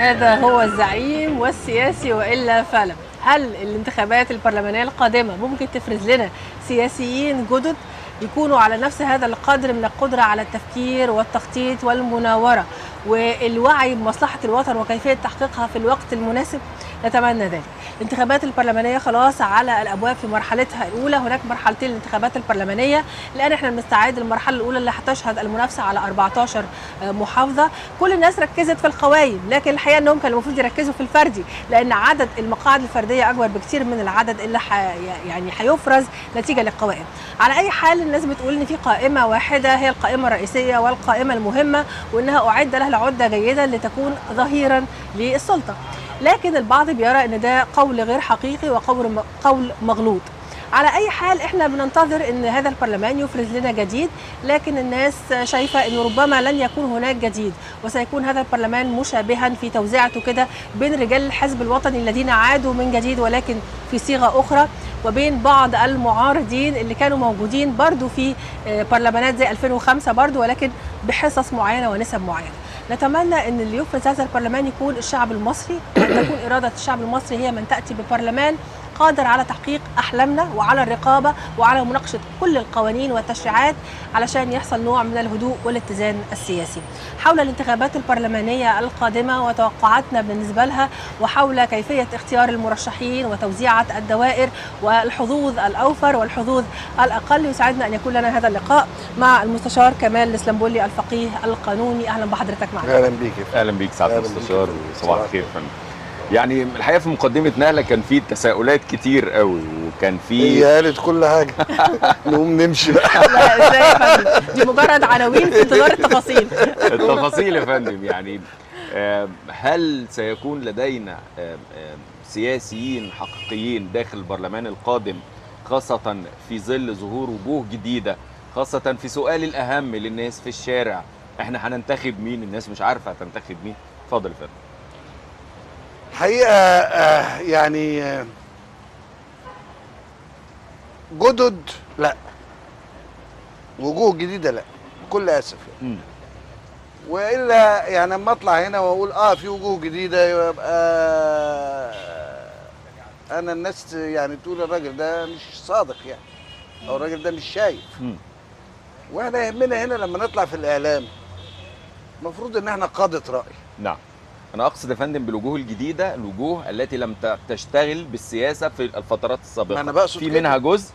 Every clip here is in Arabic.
هذا هو الزعيم والسياسي وإلا فلا. هل الانتخابات البرلمانية القادمة ممكن تفرز لنا سياسيين جدد يكونوا على نفس هذا القدر من القدرة على التفكير والتخطيط والمناورة والوعي بمصلحة الوطن وكيفية تحقيقها في الوقت المناسب؟ نتمنى ذلك. الانتخابات البرلمانية خلاص على الأبواب في مرحلتها الأولى. هناك مرحلتين للانتخابات البرلمانية، الآن احنا بنستعد للمرحلة الأولى اللي هتشهد المنافسة على 14 محافظة. كل الناس ركزت في القوائم، لكن الحقيقة أنهم كانوا المفروض يركزوا في الفردي، لأن عدد المقاعد الفردية أكبر بكثير من العدد اللي يعني هيفرز نتيجة للقوائم. على أي حال الناس بتقول إن في قائمة واحدة هي القائمة الرئيسية والقائمة المهمة، وإنها أعد لها العدة جيدا لتكون ظهيرا للسلطة. لكن البعض بيرى ان ده قول غير حقيقي وقول مغلوط. على اي حال احنا بننتظر ان هذا البرلمان يفرز لنا جديد، لكن الناس شايفه انه ربما لن يكون هناك جديد، وسيكون هذا البرلمان مشابها في توزيعته كده بين رجال الحزب الوطني الذين عادوا من جديد ولكن في صيغه اخرى، وبين بعض المعارضين اللي كانوا موجودين برضو في برلمانات زي 2005 برضو، ولكن بحصص معينه ونسب معينه. نتمنى ان اللي يفرز هذا البرلمان يكون الشعب المصري، وان تكون اراده الشعب المصري هي من تاتي ببرلمان قادر على تحقيق احلامنا وعلى الرقابه وعلى مناقشه كل القوانين والتشريعات علشان يحصل نوع من الهدوء والاتزان السياسي. حول الانتخابات البرلمانيه القادمه وتوقعاتنا بالنسبه لها، وحول كيفيه اختيار المرشحين وتوزيعه الدوائر والحظوظ الاوفر والحظوظ الاقل، يسعدنا ان يكون لنا هذا اللقاء مع المستشار كمال الاسلمبولي الفقيه القانوني. اهلا بحضرتك معنا. اهلا بيك. اهلا بيك سعاده المستشار، وصباح الخير فندم. يعني الحقيقه في مقدمه نهله كان في تساؤلات كتير قوي، وكان في هي قالت كل حاجه. نقوم نمشي بقى. لا ازاي يا فندم، دي مجرد عناوين في انتظار التفاصيل. التفاصيل يا فندم. يعني هل سيكون لدينا سياسيين حقيقيين داخل البرلمان القادم، خاصه في ظل ظهور وجوه جديده، خاصه في سؤال الاهم للناس في الشارع، احنا هننتخب مين؟ الناس مش عارفه هتنتخب مين. اتفضل يا فندم. حقيقه يعني جدد لا، وجوه جديده لا، بكل اسف يعني. والا يعني لما اطلع هنا واقول في وجوه جديده، يبقى انا الناس يعني تقول الراجل ده مش صادق يعني، او الراجل ده مش شايف. واحنا يهمنا هنا لما نطلع في الاعلام المفروض ان احنا قاده راي. نعم، أنا أقصد يا فندم بالوجوه الجديدة الوجوه التي لم تشتغل بالسياسة في الفترات السابقة. أنا بقصد في منها جزء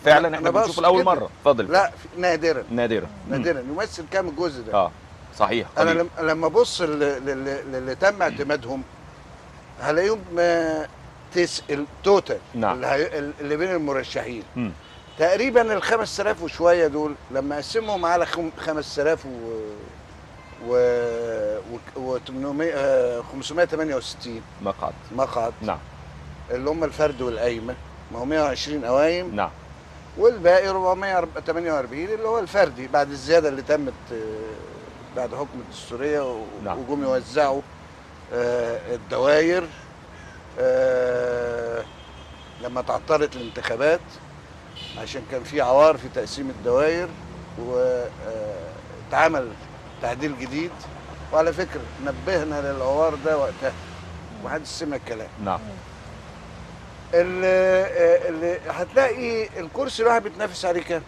فعلا احنا بنشوف لأول كده. مرة. اتفضل. لا نادرا نادرا نادرا يمثل كام الجزء ده؟ صحيح. أنا لما أبص اللي تم اعتمادهم هلاقيهم التوتال. نعم. اللي بين المرشحين تقريبا ال 5000 وشوية دول، لما أقسمهم على 5000 و 568 مقعد. نعم. اللي هم الفرد والقايمه، ما هو 120 قوايم. نعم. والباقي 448 اللي هو الفردي بعد الزياده اللي تمت بعد حكم الدستوريه. نعم. وجم يوزعوا الدوائر لما تعطلت الانتخابات، عشان كان في عوار في تقسيم الدوائر، واتعمل تعديل جديد. وعلى فكره نبهنا للعوار ده وقتها ومحدش سمع الكلام. نعم. اللي هتلاقي الكرسي الواحد بيتنافس عليه كام؟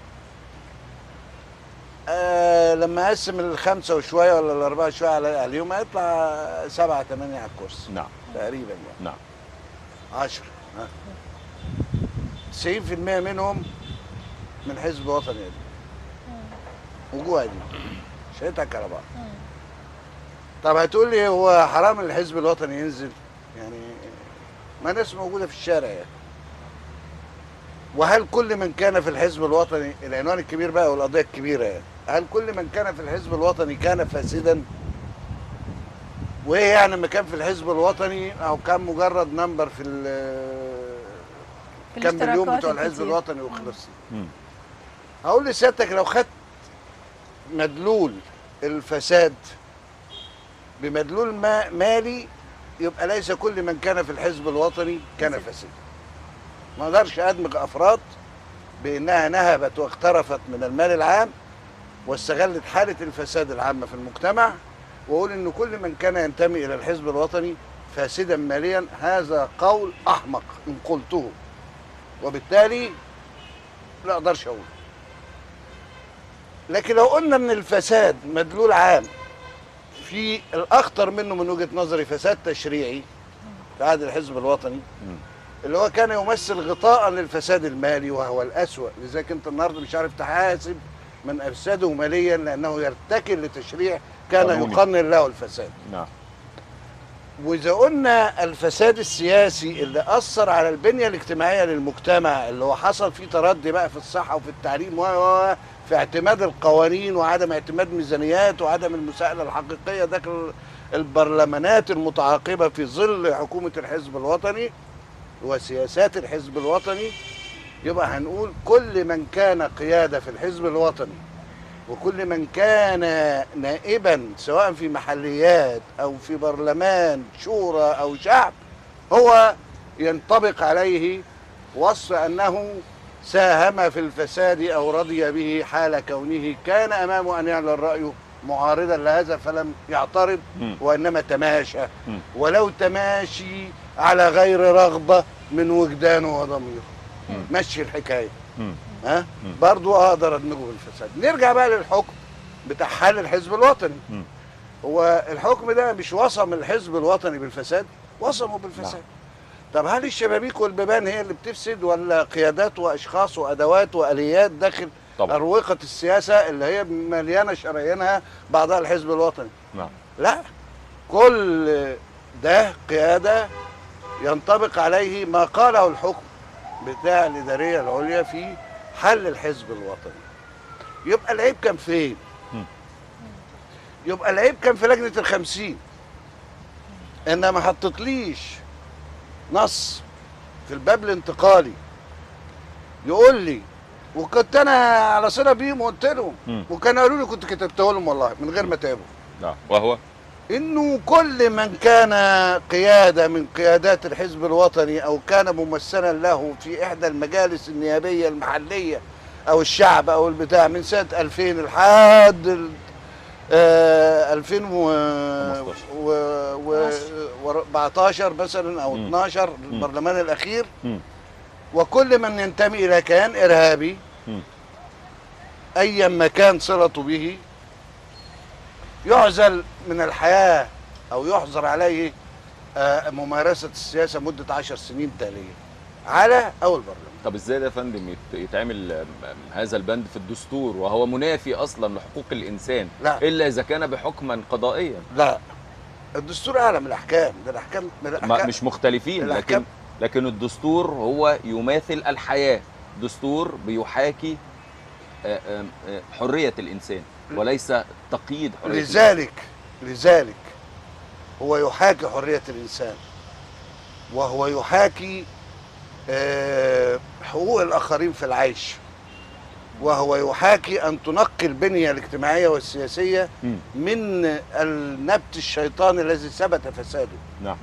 لما اقسم الخمسه وشويه ولا الاربعه شويه عليهم هيطلع 7 8 على الكرسي. نعم. تقريبا يعني. نعم. 10 90% منهم من حزب وطني قديم. وجوه قديم مش هيضحك على بعض. طب هتقول لي هو حرام الحزب الوطني ينزل؟ يعني ما ناس موجوده في الشارع يعني. وهل كل من كان في الحزب الوطني، العنوان الكبير بقى والقضيه الكبيره يعني، هل كل من كان في الحزب الوطني كان فاسدا؟ وايه يعني لما كان في الحزب الوطني او كان مجرد نمبر في كام مليون بتوع الحزب الوطني وخلص؟ هقول لسيادتك لو خدت مدلول الفساد بمدلول مالي، يبقى ليس كل من كان في الحزب الوطني كان فاسدا. ما اقدرش ادمج افراد بانها نهبت واقترفت من المال العام واستغلت حاله الفساد العامه في المجتمع واقول ان كل من كان ينتمي الى الحزب الوطني فاسدا ماليا، هذا قول احمق ان قلته، وبالتالي لا اقدرش اقول. لكن لو قلنا ان الفساد مدلول عام، في الاخطر منه من وجهة نظري فساد تشريعي في عهد الحزب الوطني، اللي هو كان يمثل غطاء للفساد المالي وهو الأسوأ. لذلك انت النهارده مش عارف تحاسب من افسده ماليا لانه يرتكن لتشريع كان يقنن له الفساد. نعم. واذا قلنا الفساد السياسي اللي اثر على البنيه الاجتماعيه للمجتمع، اللي هو حصل فيه تردي بقى في الصحه وفي التعليم في اعتماد القوانين وعدم اعتماد ميزانيات وعدم المساءله الحقيقيه داخل البرلمانات المتعاقبه في ظل حكومه الحزب الوطني وسياسات الحزب الوطني، يبقى هنقول كل من كان قياده في الحزب الوطني وكل من كان نائبا سواء في محليات او في برلمان شورى او شعب، هو ينطبق عليه وصف انه ساهم في الفساد او رضي به حال كونه كان امامه ان يعلن رايه معارضا لهذا فلم يعترض وانما تماشى، ولو تماشي على غير رغبه من وجدانه وضميره. مشي الحكايه. ها برضو اقدر ادمجه بالفساد. نرجع بقى للحكم بتاع حل الحزب الوطني. هو الحكم ده مش وصم الحزب الوطني بالفساد؟ وصمه بالفساد. طب هل الشبابيك والبيبان هي اللي بتفسد ولا قيادات واشخاص وادوات واليات داخل طبعا اروقه السياسه اللي هي مليانه شرايينها بعضها الحزب الوطني؟ لا، كل ده قياده ينطبق عليه ما قاله الحكم بتاع الاداريه العليا في حل الحزب الوطني. يبقى العيب كان فين؟ يبقى العيب كان في لجنه ال50، انها ما حطتليش نص في الباب الانتقالي يقول لي، وكنت انا على صله بيهم وقلت لهم وكانوا قالوا لي كنت كتبته لهم والله من غير ما تابوا. وهو انه كل من كان قياده من قيادات الحزب الوطني او كان ممثلا له في احدى المجالس النيابيه المحليه او الشعب او البتاع من سنه 2000 لحد 2014 مثلا او 12 البرلمان الاخير، وكل من ينتمي الى كيان ارهابي ايا ما كان صلته به يعزل من الحياه او يحظر عليه ممارسه السياسه مده 10 سنين تاليه على اول برلمان. طب ازاي ده يا فندم يتعمل هذا البند في الدستور وهو منافي اصلا لحقوق الانسان؟ لا، الا اذا كان بحكما قضائيا. لا، الدستور اعلى من الاحكام، ده الاحكام مش مختلفين، لكن الدستور هو يماثل الحياه. دستور بيحاكي حريه الانسان وليس تقييد حريه لذلك هو يحاكي حريه الانسان وهو يحاكي حقوق الآخرين في العيش، وهو يحاكي أن تنقي البنية الاجتماعية والسياسية من النبت الشيطاني الذي ثبت فساده. نعم.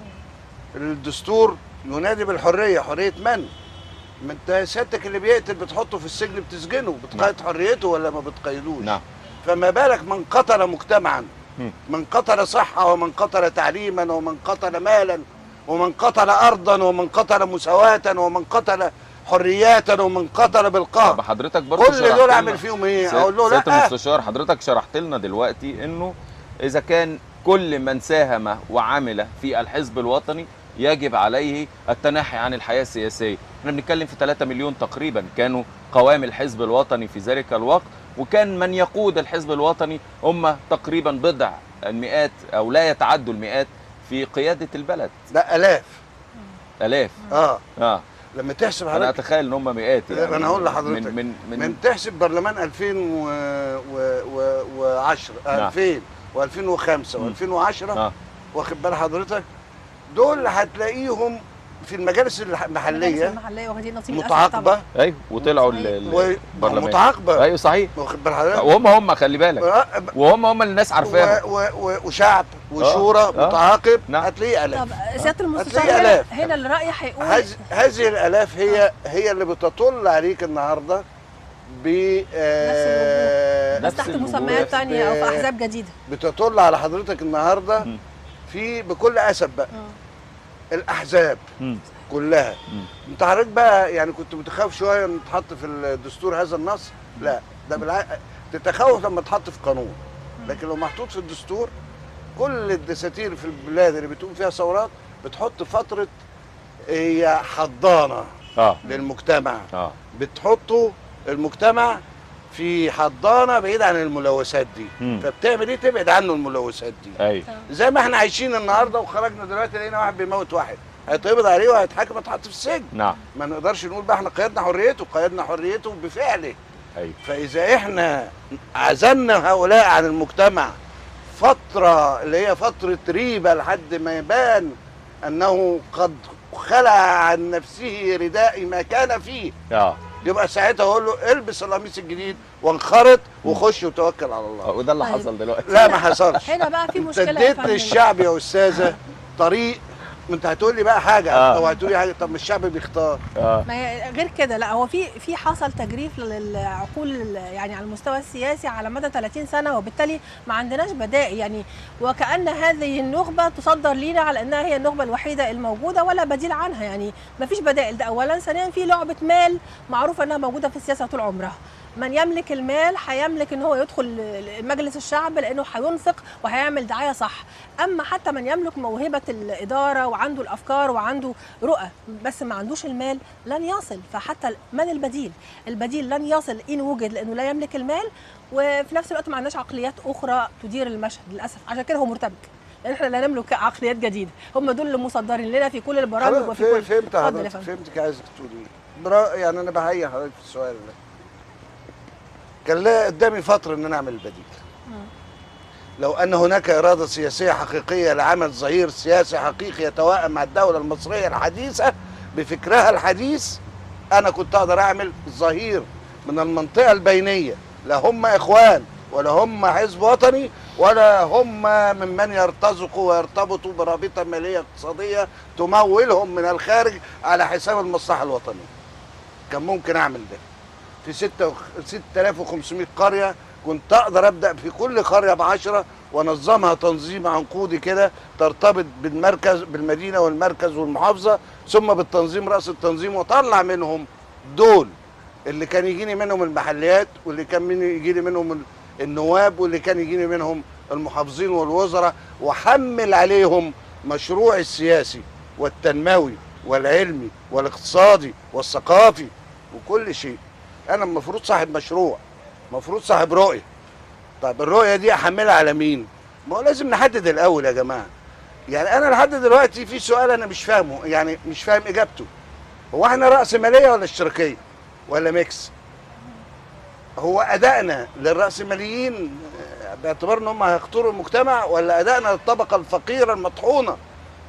الدستور ينادي بالحرية. حرية من؟ ما انت سيادتك اللي بيقتل بتحطه في السجن بتسجنه، بتقيد حريته ولا ما بتقيدوش؟ نعم. فما بالك من قتل مجتمعا، من قتل صحة ومن قتل تعليما ومن قتل مالا ومن قتل أرضا ومن قتل مساواة ومن قتل حرياتا ومن قتل بالقهر. طب حضرتك برضه كل دول أعمل فيهم إيه؟ أقول له لا. سيادة المستشار حضرتك شرحت لنا دلوقتي إنه إذا كان كل من ساهم وعمل في الحزب الوطني يجب عليه التنحي عن الحياة السياسية. احنا بنتكلم في 3 مليون تقريبا كانوا قوام الحزب الوطني في ذلك الوقت، وكان من يقود الحزب الوطني هم تقريبا بضع المئات أو لا يتعدوا المئات في قيادة البلد. لا، آلاف. لما تحسب حضرتك، انا اتخيل ان هم مئات يعني. انا هقول لحضرتك من تحسب برلمان 2010 2000 و2005 و2010 واخد بال حضرتك، دول هتلاقيهم في المجالس المحليه متعاقبه. ايوه، وطلعوا البرلمان متعاقبه. ايوه صحيح، واخد بال حضرتك، وهم خلي بالك وهم اللي الناس عارفاها، وشعب وشورى متعاقب. هتلاقيه الاف. طب سياده المستشار هنا الراي هيقول هذه الالاف هي اللي بتطل عليك النهارده ب بس تحت مسميات تانية او في احزاب جديده بتطل على حضرتك النهارده في بكل اسف بقى الاحزاب كلها. انت حضرتك بقى يعني كنت متخوف شويه ان تحط في الدستور هذا النص، لا ده بالعكس تتخوف لما تحط في قانون، لكن لو محطوط في الدستور كل الدساتير في البلاد اللي بتقوم فيها ثورات بتحط فتره هي حضانه للمجتمع، بتحطه المجتمع في حضانه بعيد عن الملوثات دي، فبتعمل ايه؟ تبعد عنه الملوثات دي. ايوه زي ما احنا عايشين النهارده وخرجنا دلوقتي لقينا واحد بيموت واحد، هيتقبض عليه وهيتحاكم ويتحط في السجن. نعم. ما نقدرش نقول بقى احنا قيدنا حريته بفعله. ايوه. فاذا احنا عزلنا هؤلاء عن المجتمع فتره اللي هي فتره ريبه لحد ما يبان انه قد خلع عن نفسه رداء ما كان فيه، يبقى ساعتها اقول له البس القميص الجديد وانخرط وخش وتوكل على الله. وده اللي حصل دلوقتي. لا ما حصلش. هنا بقى في مشكله. اديت للشعب يا استاذه طريق. انت هتقول لي بقى حاجه او هتقول لي حاجه، طب ما الشعب بيختار. ما هي غير كده، لا هو في حصل تجريف للعقول يعني على المستوى السياسي على مدى 30 سنه، وبالتالي ما عندناش بدائل يعني، وكأن هذه النخبه تصدر لينا على انها هي النخبه الوحيده الموجوده ولا بديل عنها، يعني ما فيش بدائل. ده اولا. ثانيا في لعبه مال معروفه انها موجوده في السياسه طول عمرها. من يملك المال هيملك ان هو يدخل مجلس الشعب لانه هينفق وهيعمل دعايه صح. اما حتى من يملك موهبه الاداره وعنده الافكار وعنده رؤى بس ما عندوش المال لن يصل. فحتى من البديل؟ البديل لن يصل ان وجد لانه لا يملك المال، وفي نفس الوقت ما عندناش عقليات اخرى تدير المشهد للاسف. عشان كده هو مرتبك، لان احنا لا نملك عقليات جديده. هم دول اللي مصدرين لنا في كل البرامج وفي كل. فهمت حضرتك، فهمتك عايزك تقولي. يعني انا بحيي حضرتك في السؤال ده. كان لا قدامي فترة ان انا اعمل البديل. لو ان هناك اراده سياسيه حقيقيه لعمل ظهير سياسي حقيقي يتوائم مع الدوله المصريه الحديثه بفكرها الحديث، انا كنت اقدر اعمل ظهير من المنطقه البينيه، لا هم اخوان ولا هم حزب وطني ولا هم ممن يرتزقوا ويرتبطوا برابطه ماليه اقتصاديه تمولهم من الخارج على حساب المصلحه الوطنيه. كان ممكن اعمل ده. في 6500 قريه كنت اقدر ابدا في كل قريه ب10 وانظمها تنظيم عنقودي كده ترتبط بالمركز بالمدينه والمركز والمحافظه، ثم بالتنظيم راس التنظيم، واطلع منهم دول اللي كان يجيني منهم المحليات، واللي كان يجيني منهم النواب، واللي كان يجيني منهم المحافظين والوزراء، واحمل عليهم مشروع السياسي والتنموي والعلمي والاقتصادي والثقافي وكل شيء. انا المفروض صاحب مشروع، المفروض صاحب رؤيه. طب الرؤيه دي احملها على مين؟ ما هو لازم نحدد الاول يا جماعه. يعني انا لحد دلوقتي في سؤال انا مش فاهمه، يعني مش فاهم اجابته. هو احنا راسماليه ولا اشتراكيه ولا ميكس؟ هو ادائنا للراسماليين باعتبار ان هم هيختاروا المجتمع، ولا ادائنا للطبقه الفقيره المطحونه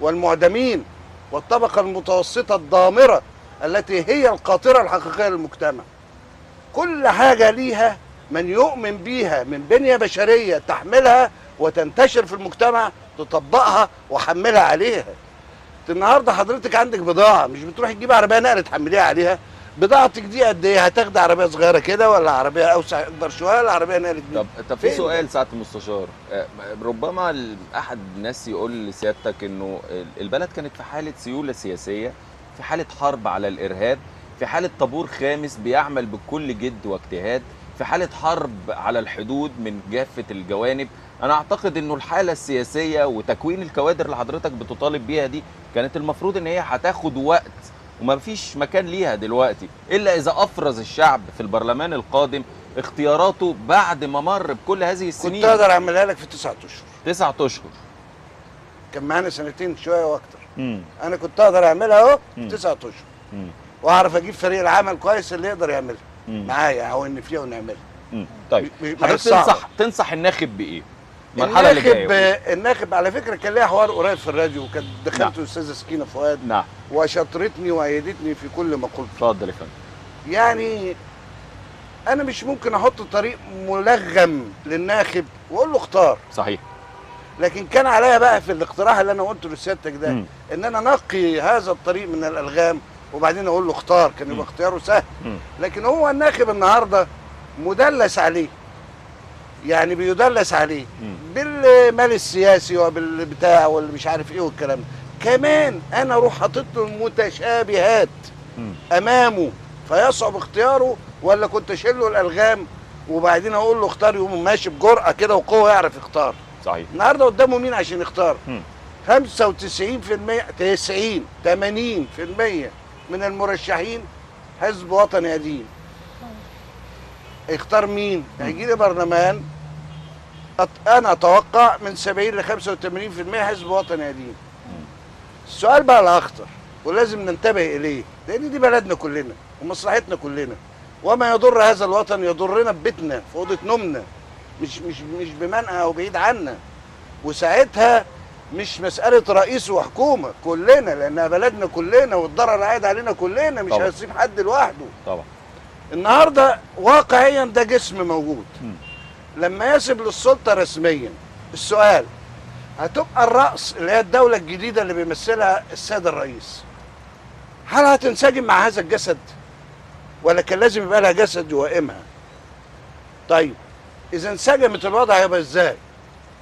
والمعدمين والطبقه المتوسطه الضامره التي هي القاطره الحقيقيه للمجتمع؟ كل حاجه ليها من يؤمن بيها من بنيه بشريه تحملها وتنتشر في المجتمع، تطبقها وحملها عليها. النهارده حضرتك عندك بضاعه، مش بتروحي تجيبي عربيه نقل تحمليها عليها. بضاعتك دي قد ايه؟ هتاخدي عربيه صغيره كده ولا عربيه اوسع اكبر شويه ولا عربيه نقل كبيره؟ طب في سؤال سعاده المستشار، ربما احد الناس يقول لسيادتك انه البلد كانت في حاله سيوله سياسيه، في حاله حرب على الارهاب، في حاله طابور خامس بيعمل بكل جد واجتهاد، في حاله حرب على الحدود من كافه الجوانب. انا اعتقد انه الحاله السياسيه وتكوين الكوادر اللي حضرتك بتطالب بيها دي كانت المفروض ان هي هتاخد وقت، وما فيش مكان ليها دلوقتي الا اذا افرز الشعب في البرلمان القادم اختياراته بعد ما مر بكل هذه السنين. كنت اقدر اعملها لك في 9 اشهر. 9 اشهر كان معانا سنتين شويه واكتر. انا كنت اقدر اعملها اهو في 9 اشهر. واعرف اجيب فريق العمل كويس اللي يقدر يعملها معايا او ان فيها ونعملها. طيب حضرتك تنصح الناخب بايه؟ المرحله اللي جايه. الناخب على فكره كان ليها حوار قريب في الراديو، وكانت دخلته الاستاذه سكينه فؤاد. نعم. وشطرتني وايدتني في كل ما قلت. اتفضل يا فندم. يعني انا مش ممكن احط طريق ملغم للناخب واقول له اختار. صحيح. لكن كان عليا بقى في الاقتراح اللي انا قلته لسيادتك ده ان انا انقي هذا الطريق من الالغام وبعدين اقول له اختار، كان يبقى اختياره سهل. لكن هو الناخب النهارده مدلس عليه، يعني بيدلس عليه بالمال السياسي وبالبتاع واللي مش عارف ايه والكلام ده. كمان انا اروح حاطط له المتشابهات امامه فيصعب اختياره، ولا كنت اشيل له الالغام وبعدين اقول له اختار، يقوم ماشي بجرأه كده وقوه يعرف يختار. صحيح. النهارده قدامه مين عشان يختار؟ 95% 90 80% من المرشحين حزب وطني قديم. يختار مين؟ هيجي لي برلمان انا اتوقع من 70 ل 85% حزب وطني قديم. السؤال بقى الاخطر ولازم ننتبه اليه، لان دي بلدنا كلنا ومصلحتنا كلنا، وما يضر هذا الوطن يضرنا ببيتنا في اوضه نومنا، مش بمنأى او بعيد عنا. وساعتها مش مساله رئيس وحكومه، كلنا، لانها بلدنا كلنا والضرر عايد علينا كلنا، مش هيصيب حد لوحده. طبعا. النهارده واقعيا ده جسم موجود. لما يصل للسلطه رسميا، السؤال هتبقى الرأس اللي هي الدولة الجديدة اللي بيمثلها السيد الرئيس، هل هتنسجم مع هذا الجسد؟ ولا كان لازم يبقى لها جسد يوائمها؟ طيب إذا انسجمت الوضع هيبقى إزاي؟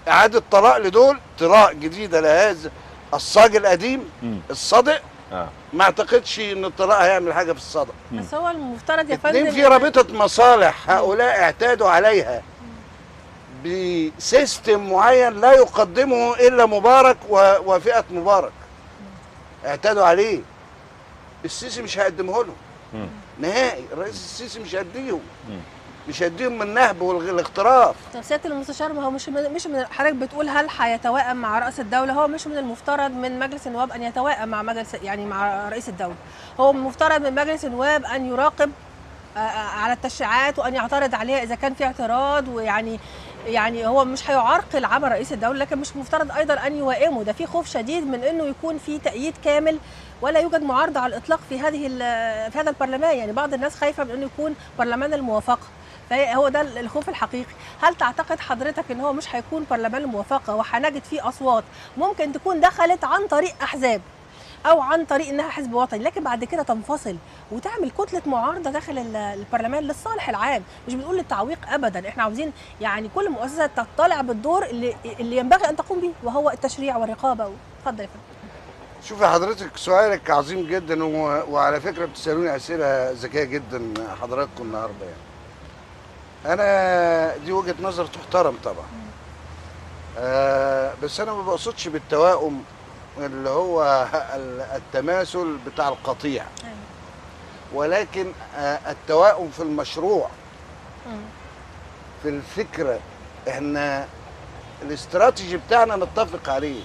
إعادة طلاق لدول، طلاق جديدة لهذا الصاج القديم الصدق. ما اعتقدش ان الطلاق هيعمل حاجه في الصدق. بس هو المفترض يا فندم اتنين في رابطه مصالح، هؤلاء اعتادوا عليها بسيستم معين لا يقدمه الا مبارك وفئه مبارك. اعتادوا عليه. السيسي مش هيقدمه لهم نهائي، الرئيس السيسي مش هيديهم، مش هيديهم من النهب والاغتراف. طب سياده المستشار، ما هو مش من حضرتك بتقول هل هيتوائم مع رئيس الدوله؟ هو مش من المفترض من مجلس النواب ان يتوائم مع مجلس، يعني مع رئيس الدوله. هو المفترض من مجلس النواب ان يراقب على التشريعات وان يعترض عليها اذا كان في اعتراض، ويعني هو مش هيعرقل عمل رئيس الدوله، لكن مش مفترض ايضا ان يوائمه. ده في خوف شديد من انه يكون في تأييد كامل ولا يوجد معارضه على الاطلاق في هذا البرلمان. يعني بعض الناس خايفه من انه يكون برلمان الموافقه، فهو ده الخوف الحقيقي. هل تعتقد حضرتك ان هو مش هيكون برلمان الموافقه وهنجد فيه اصوات ممكن تكون دخلت عن طريق احزاب او عن طريق انها حزب وطني، لكن بعد كده تنفصل وتعمل كتله معارضه داخل البرلمان للصالح العام؟ مش بنقول للتعويق ابدا، احنا عاوزين يعني كل مؤسسه تطلع بالدور اللي ينبغي ان تقوم به، وهو التشريع والرقابه. اتفضل يا فندم. شوفي حضرتك، سؤالك عظيم جدا، وعلى فكره بتسالوني اسئله ذكيه جدا حضراتكم النهارده. يعني انا دي وجهه نظر تحترم طبعا، بس انا ما بقصدش بالتوائم اللي هو التماثل بتاع القطيع، ولكن التوائم في المشروع، في الفكره. احنا الاستراتيجي بتاعنا نتفق عليه،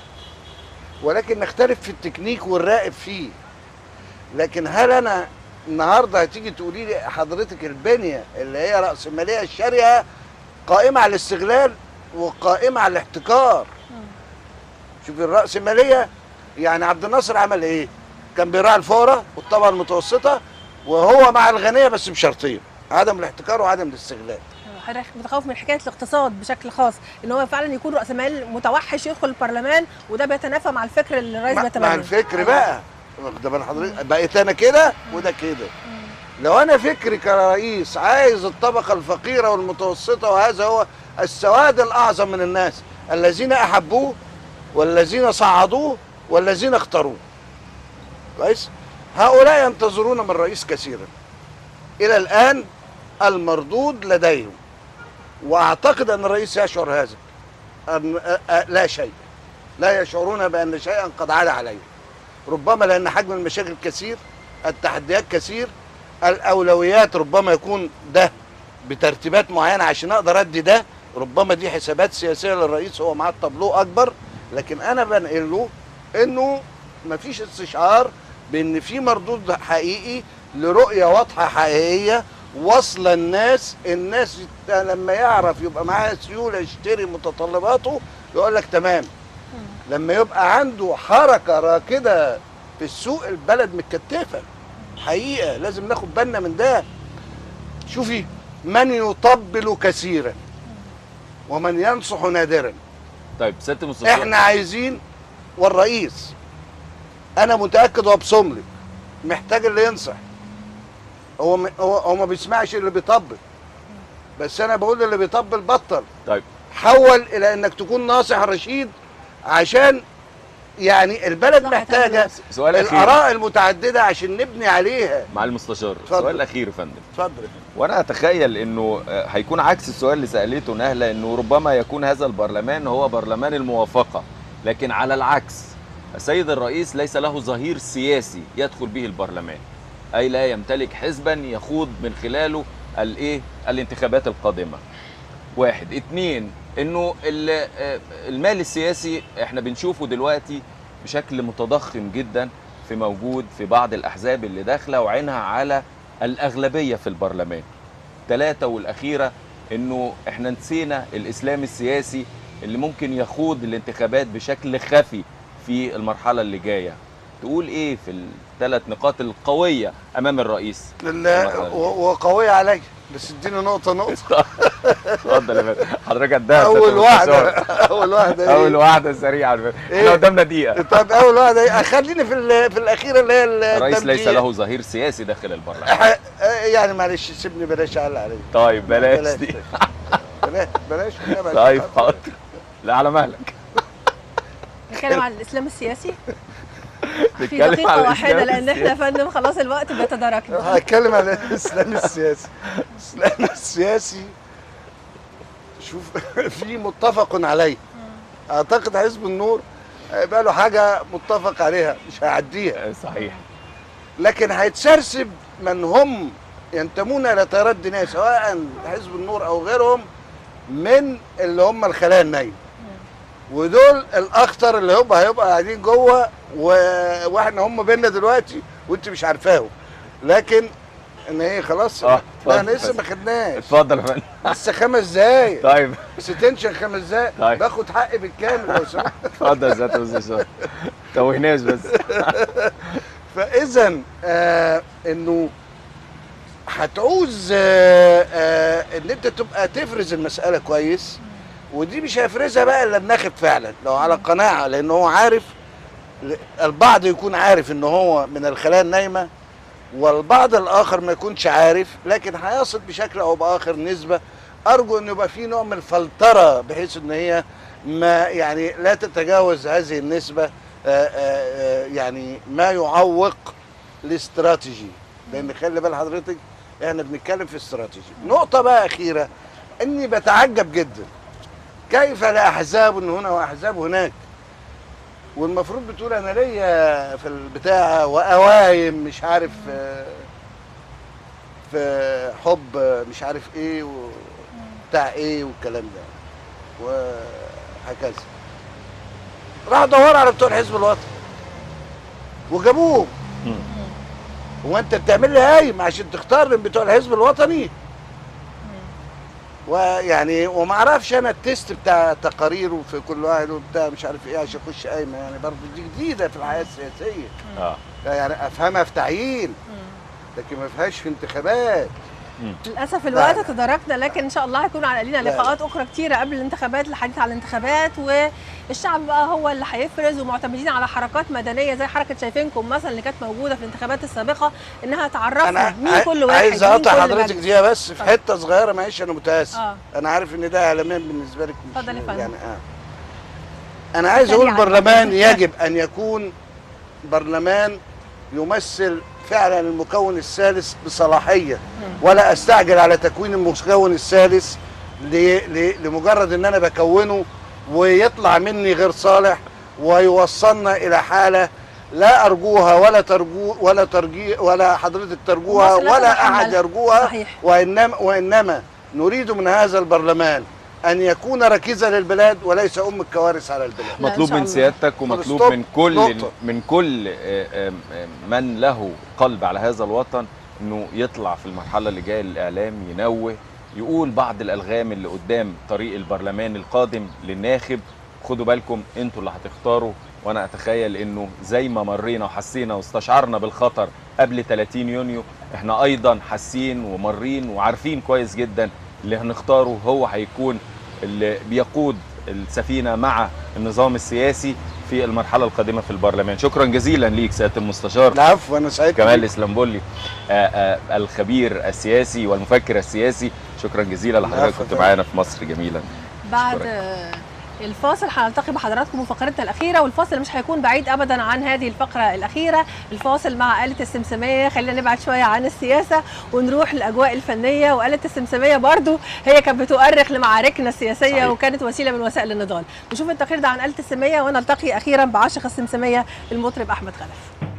ولكن نختلف في التكنيك ونراقب فيه. لكن هل انا النهارده هتيجي تقولي لي حضرتك البنيه اللي هي راسماليه الشريعه قائمه على الاستغلال وقائمه على الاحتكار؟ شوفي الراسماليه، يعني عبد الناصر عمل ايه؟ كان بيراعي الفقراء والطبقه المتوسطه، وهو مع الغنيه بس بشرطين: عدم الاحتكار وعدم الاستغلال. حضرتك متخوف من حكايه الاقتصاد بشكل خاص، ان هو فعلا يكون راس مال متوحش يدخل البرلمان، وده بيتنافى مع الفكر اللي الرئيس بيتبناه. مع الفكر بقى، واخده بال حضرتك؟ بقيت انا كده وده كده. لو انا فكري كرئيس عايز الطبقه الفقيره والمتوسطه، وهذا هو السواد الاعظم من الناس الذين احبوه والذين صعدوه والذين اختاروه، كويس؟ هؤلاء ينتظرون من الرئيس كثيرا. الى الان المردود لديهم، واعتقد ان الرئيس يشعر هذا، ان لا شيء، لا يشعرون بان شيئا قد عاد عليهم، ربما لان حجم المشاكل كثير، التحديات كثير، الاولويات ربما يكون ده بترتيبات معينه عشان اقدر ادي ده، ربما دي حسابات سياسيه للرئيس هو معاه الطابلو اكبر. لكن انا بنقل له انه مفيش استشعار بان في مردود حقيقي لرؤيه واضحه حقيقيه واصله الناس لما يعرف يبقى معاه سيوله يشتري متطلباته يقول لك تمام. لما يبقى عنده حركه راكده في السوق، البلد متكتفه حقيقه، لازم ناخد بالنا من ده. شوفي، من يطبل كثيرا ومن ينصح نادرا. طيب سياده المستشار، احنا عايزين، والرئيس انا متاكد وابصم لك محتاج اللي ينصح. هو ما بيسمعش اللي بيطبل، بس انا بقول اللي بيطبل بطل. طيب حول الى انك تكون ناصح رشيد، عشان يعني البلد محتاجه سؤال أخير الاراء المتعدده عشان نبني عليها. مع المستشار. اتفضل. سؤال اخير يا فندم. اتفضل. وانا اتخيل انه هيكون عكس السؤال اللي سالته نهله، انه ربما يكون هذا البرلمان هو برلمان الموافقه، لكن على العكس السيد الرئيس ليس له ظهير سياسي يدخل به البرلمان، اي لا يمتلك حزبا يخوض من خلاله الانتخابات القادمه. واحد. اتنين، انه المال السياسي احنا بنشوفه دلوقتي بشكل متضخم جدا موجود في بعض الاحزاب اللي داخله وعينها على الاغلبيه في البرلمان. ثلاثة والاخيره، انه احنا نسينا الاسلام السياسي اللي ممكن يخوض الانتخابات بشكل خفي في المرحله اللي جايه. تقول ايه في الثلاث نقاط القويه امام الرئيس؟ وقويه عليا، بس اديني نقطه. اتفضل يا فندم. حضرتك قدها. اول واحده اول واحده سريعا. احنا قدامنا دقيقه. طب اول واحده خليني في الاخيره اللي هي الرئيس ليس له ظهير سياسي داخل البرلمان. يعني معلش سيبني بلاش اعلق عليه. طيب بلاش دي. بلاش. طيب حاضر. لا على مهلك. نتكلم عن الاسلام السياسي في نتكلم دقيقة عن واحدة، الإسلام لأن احنا يا فندم خلاص الوقت بيتداركنا. هتكلم عن الاسلام السياسي. الاسلام السياسي شوف في متفق عليه. اعتقد حزب النور هيبقى له حاجه متفق عليها مش هيعديها. صحيح. لكن هيتسرسب من هم ينتمون الى تيارات دينيه، سواء حزب النور او غيرهم، من اللي هم الخلايا النايمه، ودول الاخطر اللي هيبقى قاعدين جوه واحنا هم بينا دلوقتي وانت مش عارفاهم. لكن ان هي خلاص احنا لسه ما خدناش. اتفضل يا فندم. لسه 5 دقايق. طيب بس تنشن 5 دقايق. طيب. باخد حقي بالكامل لو سمحت. اتفضل يا سياده المستشار. توهناش بس. فاذا انه هتعوز ان انت تبقى تفرز المساله كويس، ودي مش هيفرزها بقى الا الناخب فعلا لو على قناعه، لان هو عارف. البعض يكون عارف ان هو من الخلايا النايمه، والبعض الاخر ما يكونش عارف، لكن هيصل بشكل او باخر نسبه. ارجو ان يبقى في نوع من الفلتره بحيث ان هي ما يعني لا تتجاوز هذه النسبه، يعني ما يعوق الاستراتيجي، لان خلي بال حضرتك احنا بنتكلم في استراتيجي. نقطه بقى اخيره، اني بتعجب جدا كيف لا احزاب هنا واحزاب هناك، والمفروض بتقول انا ليا في البتاع واوايم مش عارف في حب مش عارف ايه وبتاع ايه والكلام ده وهكذا. راحوا دوروا على بتوع الحزب الوطني وجابوهم. هو انت بتعمل لي هايم عشان تختار من بتوع الحزب الوطني؟ ويعني وما اعرفش انا التيست بتاع تقاريره في كل واحد وبتاع مش عارف ايه عشان اخش قايمه، يعني برضه دي جديده في الحياه السياسيه. يعني افهمها في تعيين لكن ما فيهاش في انتخابات. للاسف الوقت تداركنا، لكن ان شاء الله هيكون لينا لقاءات اخرى كتيره قبل الانتخابات للحديث عن الانتخابات، والشعب بقى هو اللي هيفرز، ومعتمدين على حركات مدنيه زي حركه شايفينكم مثلا اللي كانت موجوده في الانتخابات السابقه انها تعرفنا مين كل واحد. عايز اقطع حضرتك دي بس في حته صغيره، معلش انا متاسف. انا عارف ان ده اعلاميا بالنسبه لك مش اتفضل يا فندم. يعني انا عايز اقول برلمان يجب ان يكون برلمان يمثل فعلا المكون الثالث بصلاحيه، ولا استعجل على تكوين المكون الثالث لمجرد ان انا بكونه ويطلع مني غير صالح ويوصلنا الى حاله لا ارجوها ولا حضرتك ترجوها ولا احد يرجوها. صحيح. وانما نريد من هذا البرلمان ان يكون ركيزا للبلاد وليس الكوارث على البلاد. مطلوب من سيادتك ومطلوب من كل من له قلب على هذا الوطن انه يطلع في المرحله اللي جايه للاعلام، ينوه، يقول بعض الالغام اللي قدام طريق البرلمان القادم للناخب. خدوا بالكم انتوا اللي هتختاروا، وانا اتخيل انه زي ما مرينا وحسينا واستشعرنا بالخطر قبل 30 يونيو، احنا ايضا حاسين ومرين وعارفين كويس جدا اللي هنختاره هو هيكون اللي بيقود السفينه مع النظام السياسي في المرحله القادمه في البرلمان. شكرا جزيلا ليك سياده المستشار العفو، انا سعيد. كمال الاسلامبولي الخبير السياسي والمفكر السياسي، شكرا جزيلا لحضرتك، كنت معانا في مصر جميلا. بعد الفاصل هنلتقي بحضراتكم في فقرتنا الاخيره، والفاصل مش هيكون بعيد ابدا عن هذه الفقره الاخيره، الفاصل مع آلة السمسميه. خلينا نبعد شويه عن السياسه ونروح للاجواء الفنيه، وآلة السمسميه برضو هي كانت بتؤرخ لمعاركنا السياسيه. صحيح. وكانت وسيله من وسائل النضال. نشوف التقرير ده عن آلة السمسميه ونلتقي اخيرا بعاشق السمسميه المطرب احمد خلف.